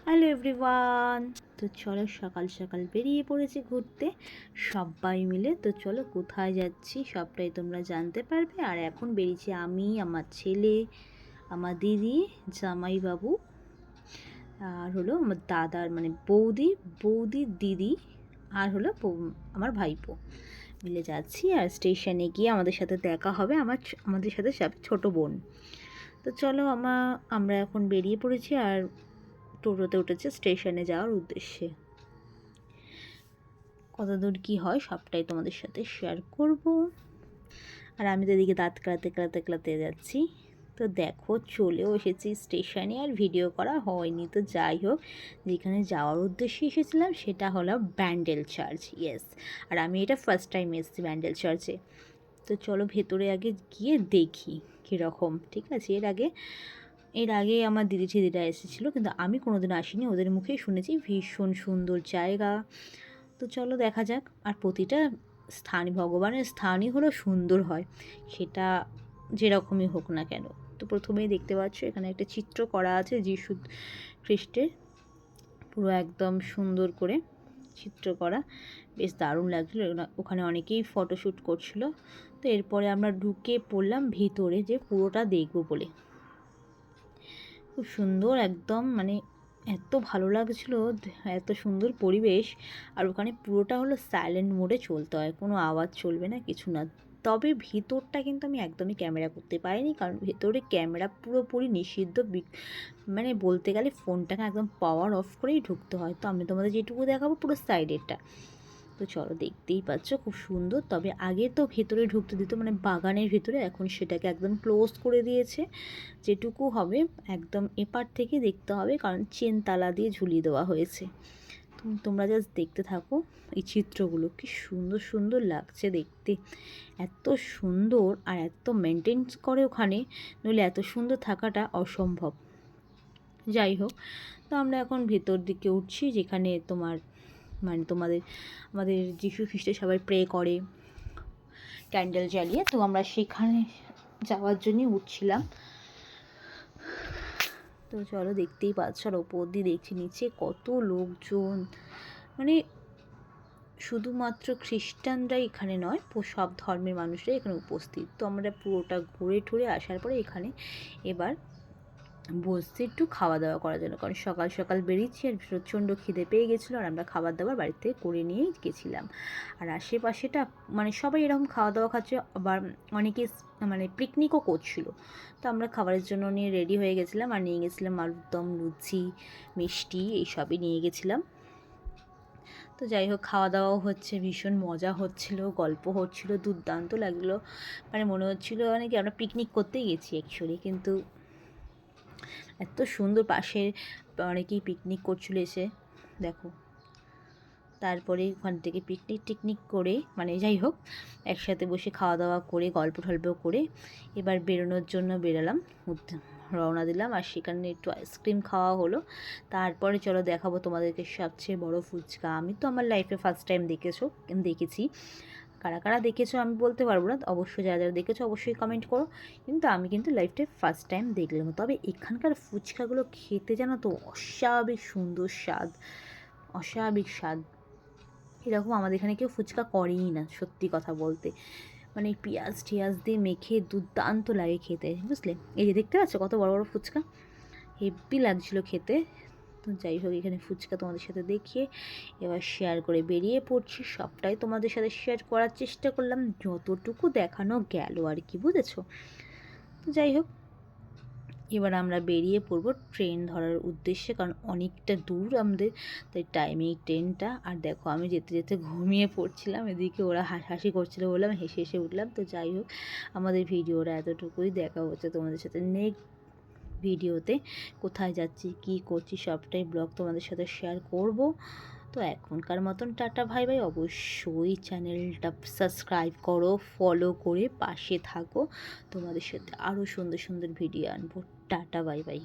Hello everyone. তো চলো সকাল সকাল বেরিয়ে পড়েছি ঘুরতে সবাই মিলে। তো চলো কোথায় যাচ্ছি সবটাই তোমরা জানতে পারবে। আর এখন বেরিয়েছি আমি, আমার ছেলে, আমার দিদি, জামাইবাবু, আর হলো আমার দাদার মানে বৌদির দিদি, আর হলো আমার ভাইপো মিলে যাচ্ছি। আর স্টেশনে গিয়ে আমাদের সাথে দেখা হবে আমাদের সাথে ছোট বোন। তো চলো আমরা এখন বেরিয়ে পড়েছি আর টোটোতে উঠেছে স্টেশনে যাওয়ার উদ্দেশ্যে। কত দূর কী হয় সবটাই তোমাদের সাথে শেয়ার করব। আর আমি তো এদিকে দাঁত কালাতে যাচ্ছি। তো দেখো চলেও এসেছি স্টেশনে, আর ভিডিও করা হয়নি। তো যাই হোক, যেখানে যাওয়ার উদ্দেশ্যে এসেছিলাম সেটা হলো ব্যান্ডেল চার্চ। ইয়েস, আর আমি এটা ফার্স্ট টাইম এসেছি ব্যান্ডেল চার্চে। তো চলো ভেতরে আগে গিয়ে দেখি কীরকম। ঠিক আছে, এর আগে আমার দিদিরা এসেছিলো, কিন্তু আমি কোনোদিন আসিনি। ওদের মুখেই শুনেছি ভীষণ সুন্দর জায়গা। তো চলো দেখা যাক। আর প্রতিটা ভগবানের স্থানই হলো সুন্দর হয়, সেটা যেরকমই হোক না কেন। তো প্রথমেই দেখতে পাচ্ছ এখানে একটা চিত্র করা আছে যীশু খ্রিস্টের, পুরো একদম সুন্দর করে চিত্র করা, বেশ দারুণ লাগছিলো। ওখানে অনেকেই ফটোশ্যুট করছিল। তো এরপরে আমরা ঢুকে পড়লাম ভিতরে, যে পুরোটা দেখবো বলে। খুব সুন্দর একদম, মানে এত ভালো লাগছিলো, এত সুন্দর পরিবেশ। আর ওখানে পুরোটা হলো সাইলেন্ট মোডে চলতে হয়, কোনো আওয়াজ চলবে না, কিছু না। তবে ভিতরটা কিন্তু আমি একদমই ক্যামেরা করতে পারিনি, কারণ ভেতরে ক্যামেরা পুরোপুরি নিষিদ্ধ। মানে বলতে গেলে ফোনটাকে একদম পাওয়ার অফ করেই ঢুকতে হয়। তো আমি তোমাদের যেটুকু দেখাবো পুরো সাইডেরটা। তো চলো, দেখতেই পাচ্ছ খুব সুন্দর। তবে আগে তো ভেতরে ঢুকতে দিত, মানে বাগানের ভেতরে, এখন সেটাকে একদম ক্লোজ করে দিয়েছে। যেটুকু হবে একদম এপার থেকে দেখতে হবে, কারণ চেন তালা দিয়ে ঝুলিয়ে দেওয়া হয়েছে। তোমরা জাস্ট দেখতে থাকো এই চিত্রগুলো, কি সুন্দর সুন্দর লাগছে দেখতে। এত সুন্দর আর এত মেনটেন করে ওখানে, নইলে এত সুন্দর থাকাটা অসম্ভব। যাই হোক, তো আমরা এখন ভেতর দিকে উঠছি, যেখানে আমাদের যীশু খ্রিস্টে সবাই প্রে করে ক্যান্ডেল জ্বালিয়ে। তো আমরা সেখানে যাওয়ার জন্যই উঠছিলাম। তো চলো, দেখতেই পাচ্ছ, আর ওপর দিয়ে দেখছি নিচে কত লোকজন। মানে শুধুমাত্র খ্রিস্টানরাই এখানে নয়, সব ধর্মের মানুষরাই এখানে উপস্থিত। তো আমরা পুরোটা ঘুরে টুরে আসার পরে এখানে এবার বসছি একটু খাওয়া দাওয়া করার জন্য, কারণ সকাল সকাল বেরিয়েছি আর প্রচণ্ড খিদে পেয়ে গেছিলো। আর আমরা খাবার দাবার বাড়িতে করে নিয়েই গেছিলাম। আর আশেপাশেটা মানে সবাই এরকম খাওয়া দাওয়া খাচ্ছে, আবার অনেকে মানে পিকনিকও করছিল। তো আমরা খাবারের জন্য নিয়ে রেডি হয়ে গেছিলাম, আর নিয়ে গেছিলাম আলুর দম, লুচি, মিষ্টি, এইসবই নিয়ে গেছিলাম। তো যাই হোক, খাওয়া দাওয়াও হচ্ছে, ভীষণ মজা হচ্ছিলো, গল্প হচ্ছিলো, দুর্দান্ত লাগলো। মানে মনে হচ্ছিলো মানে কি আমরা পিকনিক করতেই গেছি অ্যাকচুয়ালি। কিন্তু এত সুন্দর, পাশে অনেকেই পিকনিক করছিল এসে, দেখো। তারপরে ওখান থেকে টিকনিক করে, মানে যাই হোক, একসাথে বসে খাওয়া দাওয়া করে গল্প টল্প করে এবার বেরোনোর জন্য রওনা দিলাম। আর সেখানে একটু আইসক্রিম খাওয়া হলো। তারপরে চলো দেখাবো তোমাদেরকে সবচেয়ে বড় ফুচকা। আমি তো আমার লাইফে ফার্স্ট টাইম দেখেছি। কারা কারা দেখেছো আমি বলতে পারবো না, অবশ্যই যারা যারা দেখেছো অবশ্যই কমেন্ট করো। কিন্তু আমি কিন্তু লাইফটাই ফার্স্ট টাইম দেখলাম। তবে এখানকার ফুচকাগুলো খেতে জানো তো অস্বাভাবিক সুন্দর স্বাদ, অস্বাভাবিক স্বাদ। এরকম আমাদের এখানে কেউ ফুচকা করেই না, সত্যি কথা বলতে। মানে পেঁয়াজ টিয়াজ দিয়ে মেখে দুর্দান্ত লাগে খেতে, বুঝলে। এই যে দেখতে পাচ্ছ কত বড় বড় ফুচকা, হেব্বি লাগছিলো খেতে। তো যাই হোক, এখানে ফুচকা তোমাদের সাথে দেখিয়ে এবার শেয়ার করে বেরিয়ে পড়ছি। সবটাই তোমাদের সাথে শেয়ার করার চেষ্টা করলাম, যতটুকু দেখানো গেল আর কি, বুঝেছো। তো যাই হোক, এবার আমরা বেরিয়ে পড়বো ট্রেন ধরার উদ্দেশ্যে, কারণ অনেকটা দূর আমাদের, তাই টাইমেই ট্রেনটা। আর দেখো, আমি যেতে যেতে ঘুমিয়ে পড়ছিলাম, এদিকে ওরা হাসাহাসি করছিলো বললাম, হেসে হেসে উঠলাম। তো যাই হোক, আমাদের ভিডিওটা এতটুকুই, দেখা হচ্ছে তোমাদের সাথে নেক্সট ভিডিওতে। কোথায় যাচ্ছি কী করছি সবটাই ব্লগ তোমাদের সাথে শেয়ার করব। তো এখনকার মতন টাটা ভাই ভাই। অবশ্যই চ্যানেলটা সাবস্ক্রাইব করো, ফলো করে পাশে থাকো। তোমাদের সাথে আরও সুন্দর সুন্দর ভিডিও আনবো। Tata bye bye.